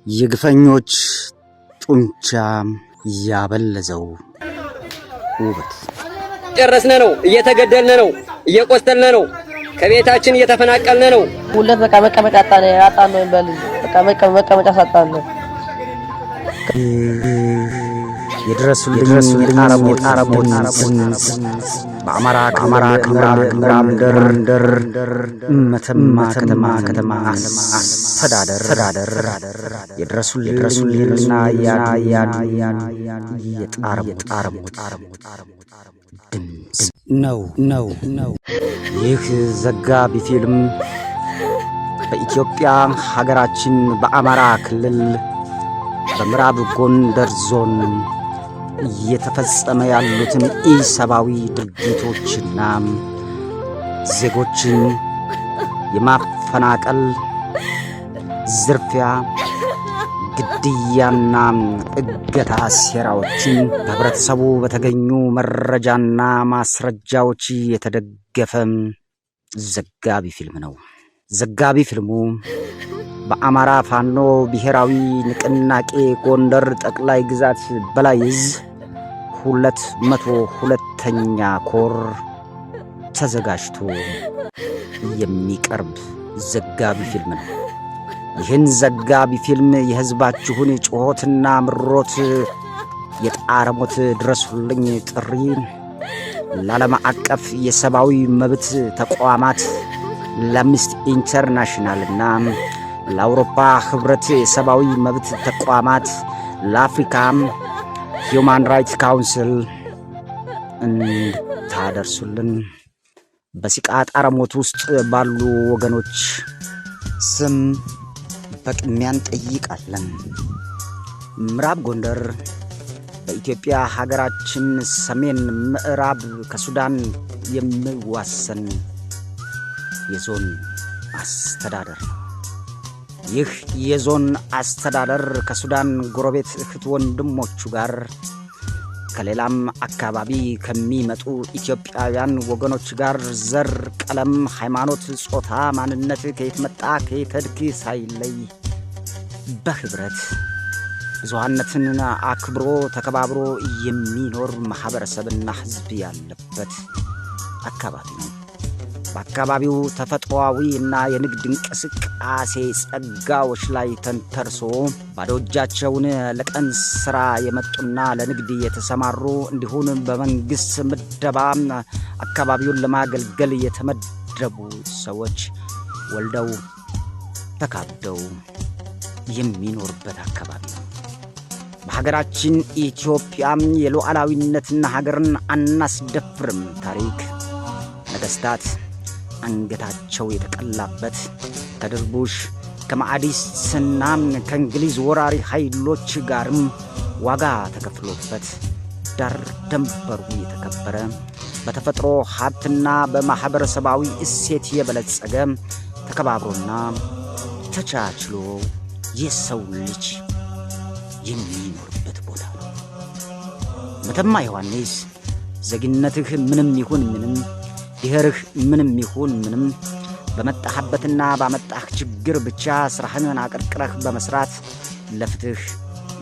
የግፈኞች ጡንቻ ያበለዘው ውበት ጨረስነ ነው፣ እየተገደልነ ነው፣ እየቆሰልነ ነው፣ ከቤታችን እየተፈናቀልነ ነው። ሁለት በቃ መቀመጫ አጣን ነው በል በቃ መቀመጫ ሳጣን የድረሱልኝ አረቦት በአማራ ክልል መተማ ከተማ አስተዳደር የድረሱልኝና የጣረሞት ድምፅ ነው። ይህ ዘጋቢ ፊልም በኢትዮጵያ ሀገራችን በአማራ ክልል በምዕራብ ጎንደር ዞን እየተፈጸመ ያሉትን ኢሰብአዊ ድርጊቶችና ዜጎችን የማፈናቀል ዝርፊያ፣ ግድያና እገታ ሴራዎችን በህብረተሰቡ በተገኙ መረጃና ማስረጃዎች የተደገፈ ዘጋቢ ፊልም ነው። ዘጋቢ ፊልሙ በአማራ ፋኖ ብሔራዊ ንቅናቄ ጎንደር ጠቅላይ ግዛት በላይ ዕዝ 202ኛ ኮር ተዘጋጅቶ የሚቀርብ ዘጋቢ ፊልም ነው። ይህን ዘጋቢ ፊልም የህዝባችሁን ጩኸትና ምሮት፣ የጣረሞት ድረሱልኝ ጥሪ ለዓለም አቀፍ የሰብአዊ መብት ተቋማት፣ ለአምነስቲ ኢንተርናሽናልና ለአውሮፓ ህብረት የሰብአዊ መብት ተቋማት፣ ለአፍሪካ ሂውማን ራይትስ ካውንስል እንድታደርሱልን በሲቃ ጣረሞት ውስጥ ባሉ ወገኖች ስም በቅድሚያ እንጠይቃለን። ምዕራብ ጎንደር በኢትዮጵያ ሀገራችን ሰሜን ምዕራብ ከሱዳን የሚዋሰን የዞን አስተዳደር ነው። ይህ የዞን አስተዳደር ከሱዳን ጎረቤት እህት ወንድሞቹ ጋር ከሌላም አካባቢ ከሚመጡ ኢትዮጵያውያን ወገኖች ጋር ዘር፣ ቀለም፣ ሃይማኖት፣ ጾታ፣ ማንነት፣ ከየት መጣ ከየት ሄድክ ሳይለይ በህብረት ብዙሃነትን አክብሮ ተከባብሮ የሚኖር ማህበረሰብና ህዝብ ያለበት አካባቢ ነው። በአካባቢው ተፈጥሯዊ እና የንግድ እንቅስቃሴ ጸጋዎች ላይ ተንተርሶ ባዶ እጃቸውን ለቀን ስራ የመጡና ለንግድ የተሰማሩ እንዲሁም በመንግስት ምደባ አካባቢውን ለማገልገል የተመደቡ ሰዎች ወልደው ተካብደው የሚኖርበት አካባቢ ነው። በሀገራችን ኢትዮጵያ የሉዓላዊነትና ሀገርን አናስደፍርም ታሪክ ነገስታት አንገታቸው የተቀላበት ከድርቡሽ ከማዕዲስና ከእንግሊዝ ወራሪ ኃይሎች ጋርም ዋጋ ተከፍሎበት ዳር ደንበሩ የተከበረ በተፈጥሮ ሀብትና በማህበረሰባዊ እሴት የበለጸገ ተከባብሮና ተቻችሎ የሰው ልጅ የሚኖርበት ቦታ ነው። መተማ ዮሐንስ ዜግነትህ ምንም ይሁን ምንም፣ ብሔርህ ምንም ይሁን ምንም፣ በመጣህበትና ባመጣህ ችግር ብቻ ስራህን አቀርቅረህ በመስራት ለፍትህ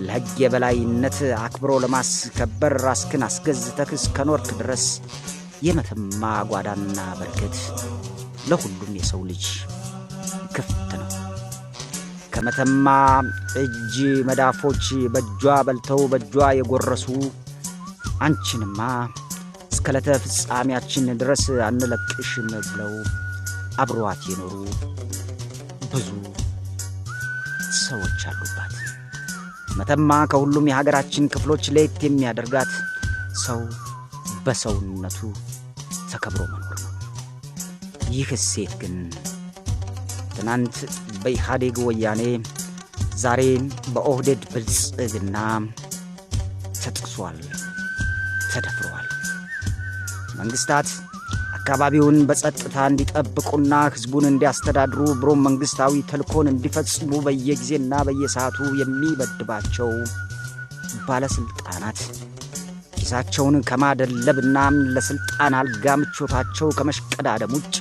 ለሕግ የበላይነት አክብሮ ለማስከበር ራስክን አስገዝተህ እስከኖርክ ድረስ የመተማ ጓዳና በረከት ለሁሉም የሰው ልጅ ክፍት ነው። ከመተማ እጅ መዳፎች በእጇ በልተው በእጇ የጎረሱ አንቺንማ እስከለተ ፍጻሜያችን ድረስ አንለቅሽም ብለው አብሯት የኖሩ ብዙ ሰዎች አሉባት። መተማ ከሁሉም የሀገራችን ክፍሎች ለየት የሚያደርጋት ሰው በሰውነቱ ተከብሮ መኖር ነው። ይህ እሴት ግን ትናንት በኢህአዴግ ወያኔ ዛሬ በኦህዴድ ብልጽግና ተጥሷል፣ ተደፍሯል። መንግስታት አካባቢውን በጸጥታ እንዲጠብቁና ህዝቡን እንዲያስተዳድሩ ብሎም መንግስታዊ ተልኮን እንዲፈጽሙ በየጊዜና በየሰዓቱ የሚበድባቸው ባለስልጣናት ኪሳቸውን ከማደለብና ለስልጣን አልጋ ምቾታቸው ከመሽቀዳደም ውጭ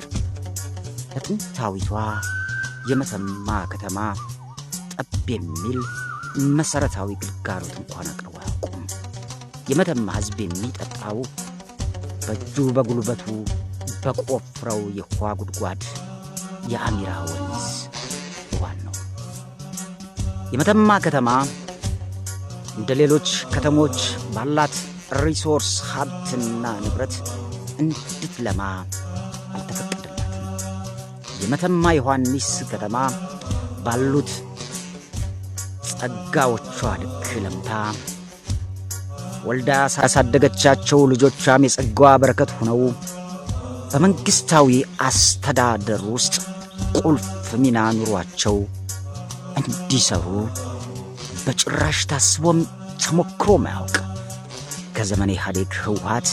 ለጥንታዊቷ የመተማ ከተማ ጠብ የሚል መሰረታዊ ግልጋሎት እንኳን አቅርቦ አያውቁም። የመተማ ህዝብ የሚጠጣው በእጁ በጉልበቱ በቆፍረው የውሃ ጉድጓድ የአሚራ ወንዝ ውሃን ነው። የመተማ ከተማ እንደ ሌሎች ከተሞች ባላት ሪሶርስ ሀብትና ንብረት እንድትለማ አልተፈቀደላትም። የመተማ ዮሐንስ ከተማ ባሉት ጸጋዎቿ ልክ ለምታ ወልዳ ያሳደገቻቸው ልጆቿም የጸጋዋ በረከት ሆነው በመንግስታዊ አስተዳደር ውስጥ ቁልፍ ሚና ኑሯቸው እንዲሰሩ በጭራሽ ታስቦም ተሞክሮ ማያውቅ ከዘመነ ኢህአዴግ ህወሓት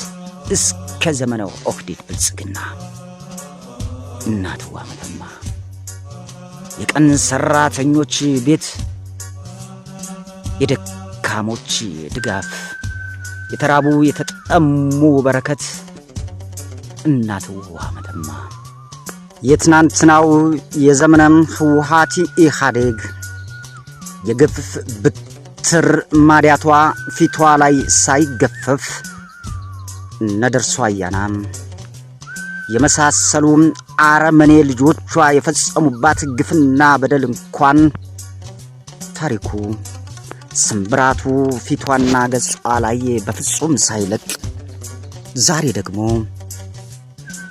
እስከ ዘመነ ኦህዴድ ብልጽግና እናትዋ መተማ የቀን ሰራተኞች ቤት፣ የደካሞች ድጋፍ፣ የተራቡ የተጠሙ በረከት እናትዋ መተማ የትናንትናው የዘመነም ህወሓት ኢህአዴግ የግፍ ብትር ማዲያቷ ፊቷ ላይ ሳይገፈፍ እነደርሷ አያናም የመሳሰሉ አረመኔ ልጆቿ የፈጸሙባት ግፍና በደል እንኳን ታሪኩ ስምብራቱ ፊቷና ገጿ ላይ በፍጹም ሳይለቅ ዛሬ ደግሞ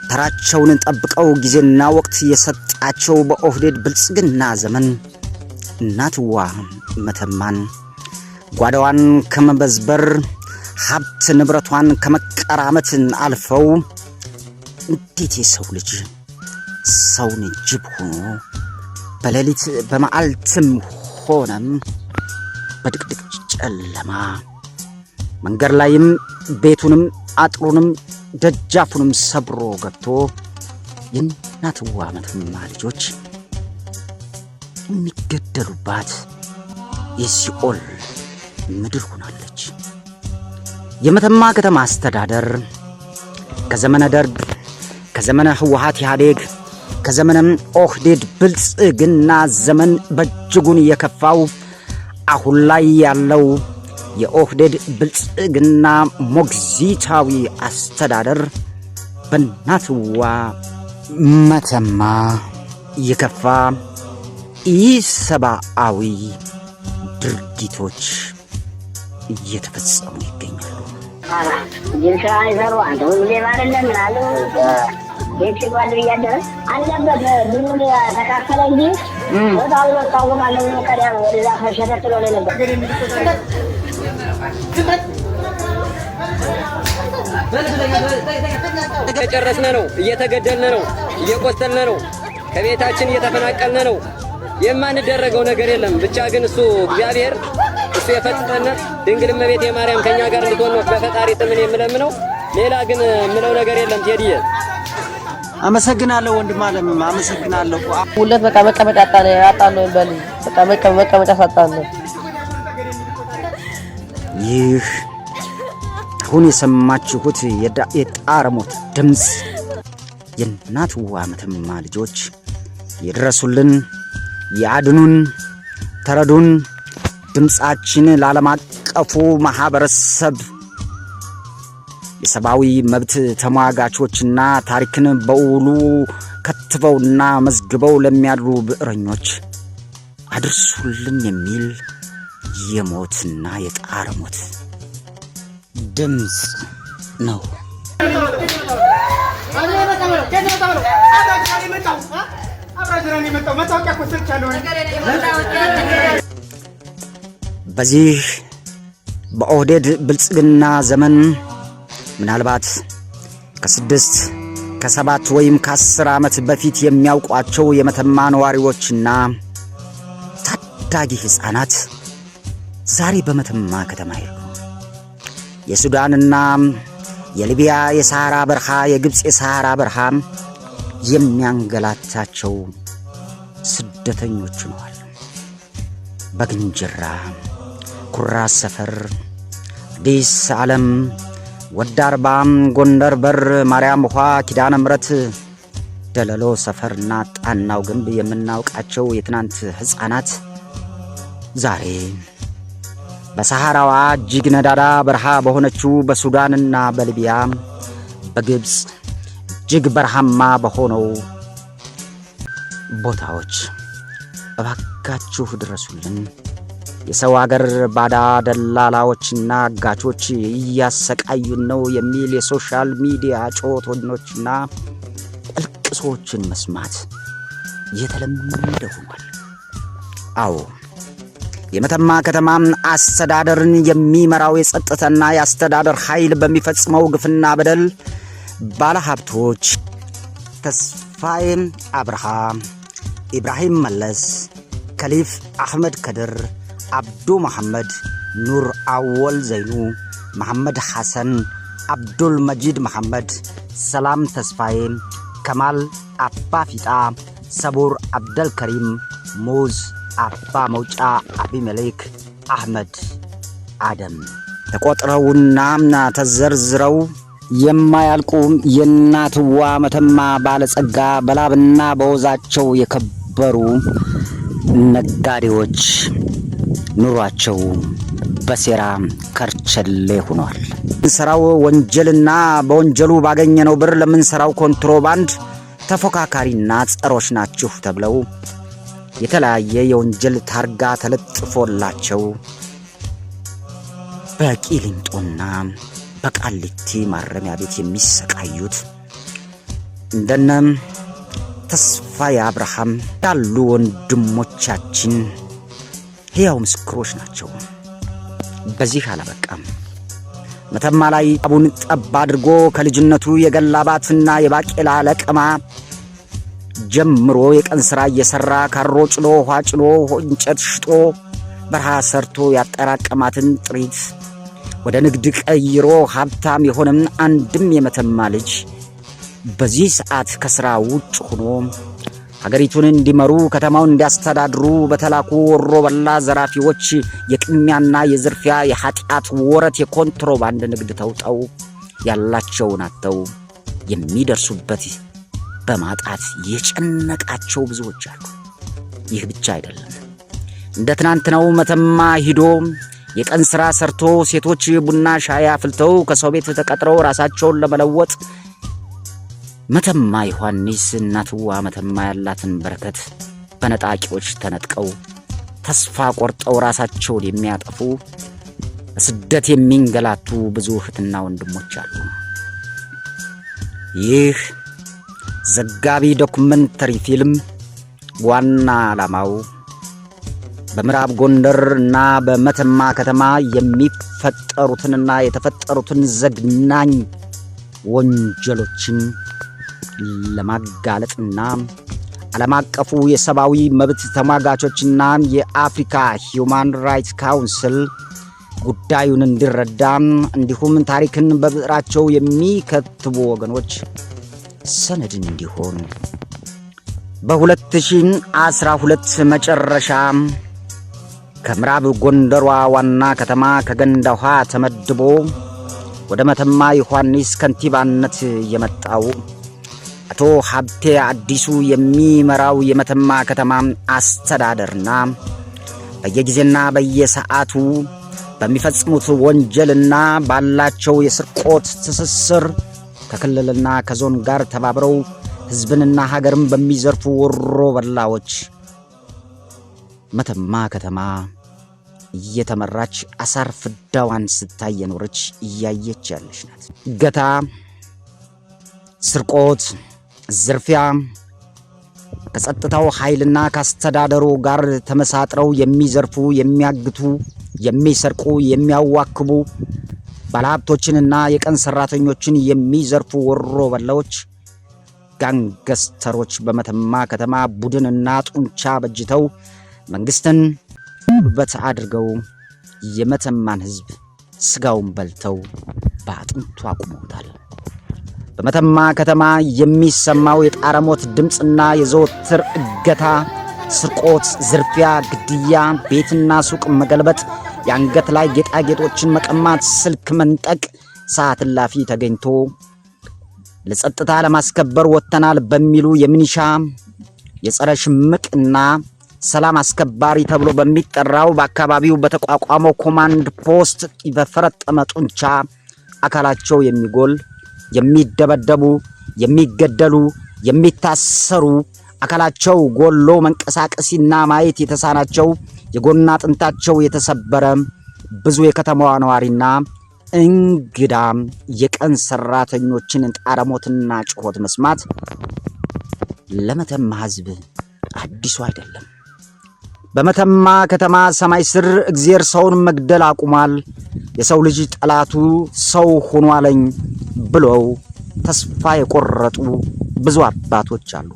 ተራቸውን ጠብቀው ጊዜና ወቅት የሰጣቸው በኦህዴድ ብልጽግና ዘመን እናትዋ መተማን ጓዳዋን ከመበዝበር ሀብት ንብረቷን ከመቀራመት አልፈው እንዴት የሰው ልጅ ሰውን ጅብ ሆኖ በሌሊት በመዓልትም ሆነም በድቅድቅ ጨለማ መንገድ ላይም ቤቱንም አጥሩንም ደጃፉንም ሰብሮ ገብቶ የእናትዋ መተማ ልጆች የሚገደሉባት የሲኦል ምድር ሆናለች። የመተማ ከተማ አስተዳደር ከዘመነ ደርግ፣ ከዘመነ ህወሓት ኢህአዴግ፣ ከዘመነ ኦህዴድ ብልጽግና ዘመን በእጅጉን የከፋው አሁን ላይ ያለው የኦህዴድ ብልጽግና ሞግዚታዊ አስተዳደር በእናትዋ መተማ የከፋ ኢሰብአዊ ድርጊቶች እየተፈጸሙ ይገኛሉ። ጅንሻ ይሰሩ አንተ ሁሌ ማለት ምን አሉ ቤት ጓድ እያደረ አለበት ብሉን ተካፈለ እንጂ ወጣው ወጣው ማለት ነው። ከዲያ ወደዛ ፈሸተት ነው ነበር እየጨረስን ነው፣ እየተገደልን ነው፣ እየቆሰልን ነው፣ ከቤታችን እየተፈናቀልን ነው። የማንደረገው ነገር የለም። ብቻ ግን እሱ እግዚአብሔር እሱ የፈጠረን ድንግል እመቤት የማርያም ከኛ ጋር እንድትሆን ነው በፈጣሪ ጥምን የምለምነው። ሌላ ግን ምለው ነገር የለም። ቴዲዬ አመሰግናለሁ ወንድም አለም አመሰግናለሁ። ሁለት በቃ መቀመጫ አጣን በልጅ በቃ መቀመጫ ሳጣን። ይህ አሁን የሰማችሁት የጣረሞት ድምፅ የእናትዋ መተማ ልጆች ይድረሱልን፣ ያድኑን፣ ተረዱን፣ ድምፃችን ለዓለም አቀፉ ማህበረሰብ የሰብአዊ መብት ተሟጋቾችና ታሪክን በውሉ ከትበውና መዝግበው ለሚያድሩ ብዕረኞች አድርሱልን የሚል የሞትና የጣረሞት ድምፅ ነው። በዚህ በኦህዴድ ብልጽግና ዘመን ምናልባት ከ6 ከ7 ወይም ከ10 ዓመት በፊት የሚያውቋቸው የመተማ ነዋሪዎችና ታዳጊ ሕፃናት ዛሬ በመተማ ከተማ የሉም። የሱዳንና የሊቢያ የሳሃራ በረሃ፣ የግብፅ የሳሃራ በረሃ የሚያንገላታቸው ስደተኞች ሆነዋል። በግንጅራ፣ ኩራዝ ሰፈር፣ አዲስ ዓለም፣ ወደ አርባም፣ ጎንደር በር፣ ማርያም ውሃ፣ ኪዳነ ምሕረት፣ ደለሎ ሰፈርና ጣናው ግንብ የምናውቃቸው የትናንት ሕፃናት ዛሬ በሰሐራዋ እጅግ ነዳዳ በረሃ በሆነችው በሱዳንና በሊቢያ በግብጽ እጅግ በረሃማ በሆነው ቦታዎች እባካችሁ ድረሱልን፣ የሰው አገር ባዳ ደላላዎችና አጋቾች እያሰቃዩን ነው የሚል የሶሻል ሚዲያ ጮቶችና ቅልቅሶችን መስማት የተለመደ ሆኗል። አዎ የመተማ ከተማ አስተዳደርን የሚመራው የጸጥታና የአስተዳደር ኃይል በሚፈጽመው ግፍና በደል ባለሀብቶች ተስፋዬ አብርሃ፣ ኢብራሂም መለስ፣ ከሊፍ አህመድ ከድር፣ አብዱ መሐመድ፣ ኑር አወል ዘይኑ፣ መሐመድ ሐሰን፣ አብዱል መጂድ መሐመድ፣ ሰላም ተስፋዬ፣ ከማል አባ ፊጣ፣ ሰቡር አብደልከሪም፣ ሙዝ አባ መውጫ፣ አቢመሌክ፣ አህመድ አደም ተቆጥረውና ተዘርዝረው የማያልቁ የእናትዋ መተማ ባለጸጋ በላብና በወዛቸው የከበሩ ነጋዴዎች ኑሯቸው በሴራ ከርቸሌ ሆኗል። ለምንሰራው ወንጀልና በወንጀሉ ባገኘነው ብር ለምንሰራው ኮንትሮባንድ ተፎካካሪና ጸሮች ናችሁ ተብለው የተለያየ የወንጀል ታርጋ ተለጥፎላቸው በቂሊንጦና በቃሊቲ ማረሚያ ቤት የሚሰቃዩት እንደነ ተስፋዬ አብርሃም ያሉ ወንድሞቻችን ሕያው ምስክሮች ናቸው። በዚህ አላበቃም። መተማ ላይ አቡን ጠብ አድርጎ ከልጅነቱ የገላባትና የባቄላ ለቀማ ጀምሮ የቀን ሥራ እየሠራ ካሮ ጭሎ ውሃ ጭሎ እንጨት ሽጦ በረሃ ሰርቶ ያጠራቀማትን ጥሪት ወደ ንግድ ቀይሮ ሀብታም የሆነም አንድም የመተማ ልጅ በዚህ ሰዓት ከሥራ ውጭ ሆኖ ሀገሪቱን እንዲመሩ ከተማውን እንዲያስተዳድሩ በተላኩ ወሮ በላ ዘራፊዎች የቅሚያና የዝርፊያ የኃጢአት ወረት የኮንትሮባንድ ንግድ ተውጠው ያላቸውን አጥተው የሚደርሱበት በማጣት የጨነቃቸው ብዙዎች አሉ። ይህ ብቻ አይደለም። እንደ ትናንትናው መተማ ሂዶ የቀን ሥራ ሰርቶ ሴቶች ቡና ሻይ አፍልተው ከሰው ቤት ተቀጥረው ራሳቸውን ለመለወጥ መተማ ዮሐንስ እናትዋ መተማ ያላትን በረከት በነጣቂዎች ተነጥቀው ተስፋ ቆርጠው ራሳቸውን የሚያጠፉ በስደት የሚንገላቱ ብዙ እህትና ወንድሞች አሉ። ይህ ዘጋቢ ዶክመንተሪ ፊልም ዋና ዓላማው በምዕራብ ጎንደር እና በመተማ ከተማ የሚፈጠሩትንና የተፈጠሩትን ዘግናኝ ወንጀሎችን ለማጋለጥና ዓለም አቀፉ የሰብአዊ መብት ተሟጋቾችና የአፍሪካ ሂውማን ራይትስ ካውንስል ጉዳዩን እንዲረዳ እንዲሁም ታሪክን በብዕራቸው የሚከትቡ ወገኖች ሰነድ እንዲሆን በ2012 መጨረሻ ከምዕራብ ጎንደሯ ዋና ከተማ ከገንዳ ውሃ ተመድቦ ወደ መተማ ዮሐንስ ከንቲባነት የመጣው አቶ ሀብቴ አዲሱ የሚመራው የመተማ ከተማ አስተዳደርና በየጊዜና በየሰዓቱ በሚፈጽሙት ወንጀልና ባላቸው የስርቆት ትስስር ከክልልና ከዞን ጋር ተባብረው ሕዝብንና ሀገርን በሚዘርፉ ወሮ በላዎች መተማ ከተማ እየተመራች አሳር ፍዳዋን ስታይ የኖረች እያየች ያለች ናት። እገታ፣ ስርቆት፣ ዝርፊያ ከጸጥታው ኃይልና ከአስተዳደሩ ጋር ተመሳጥረው የሚዘርፉ፣ የሚያግቱ፣ የሚሰርቁ፣ የሚያዋክቡ ባለሀብቶችንና የቀን ሰራተኞችን የሚዘርፉ ወሮ በላዎች ጋንገስተሮች በመተማ ከተማ ቡድንና ጡንቻ በጅተው መንግስትን ጉልበት አድርገው የመተማን ሕዝብ ስጋውን በልተው በአጥንቱ አቁመውታል። በመተማ ከተማ የሚሰማው የጣረሞት ድምፅና የዘወትር እገታ፣ ስርቆት፣ ዝርፊያ፣ ግድያ፣ ቤትና ሱቅ መገልበጥ፣ የአንገት ላይ ጌጣጌጦችን መቀማት፣ ስልክ መንጠቅ፣ ሰዓት እላፊ ተገኝቶ ለጸጥታ ለማስከበር ወጥተናል በሚሉ የሚኒሻ የጸረ ሽምቅና ሰላም አስከባሪ ተብሎ በሚጠራው በአካባቢው በተቋቋመው ኮማንድ ፖስት በፈረጠመ ጡንቻ አካላቸው የሚጎል የሚደበደቡ የሚገደሉ የሚታሰሩ አካላቸው ጎሎ መንቀሳቀስና ማየት የተሳናቸው የጎን አጥንታቸው የተሰበረ ብዙ የከተማዋ ነዋሪና እንግዳ የቀን ሰራተኞችን ጣረሞትና ጩኸት መስማት ለመተማ ሕዝብ አዲሱ አይደለም። በመተማ ከተማ ሰማይ ስር እግዚአብሔር ሰውን መግደል አቁሟል፣ የሰው ልጅ ጠላቱ ሰው ሆኗለኝ ብለው ተስፋ የቆረጡ ብዙ አባቶች አሉ።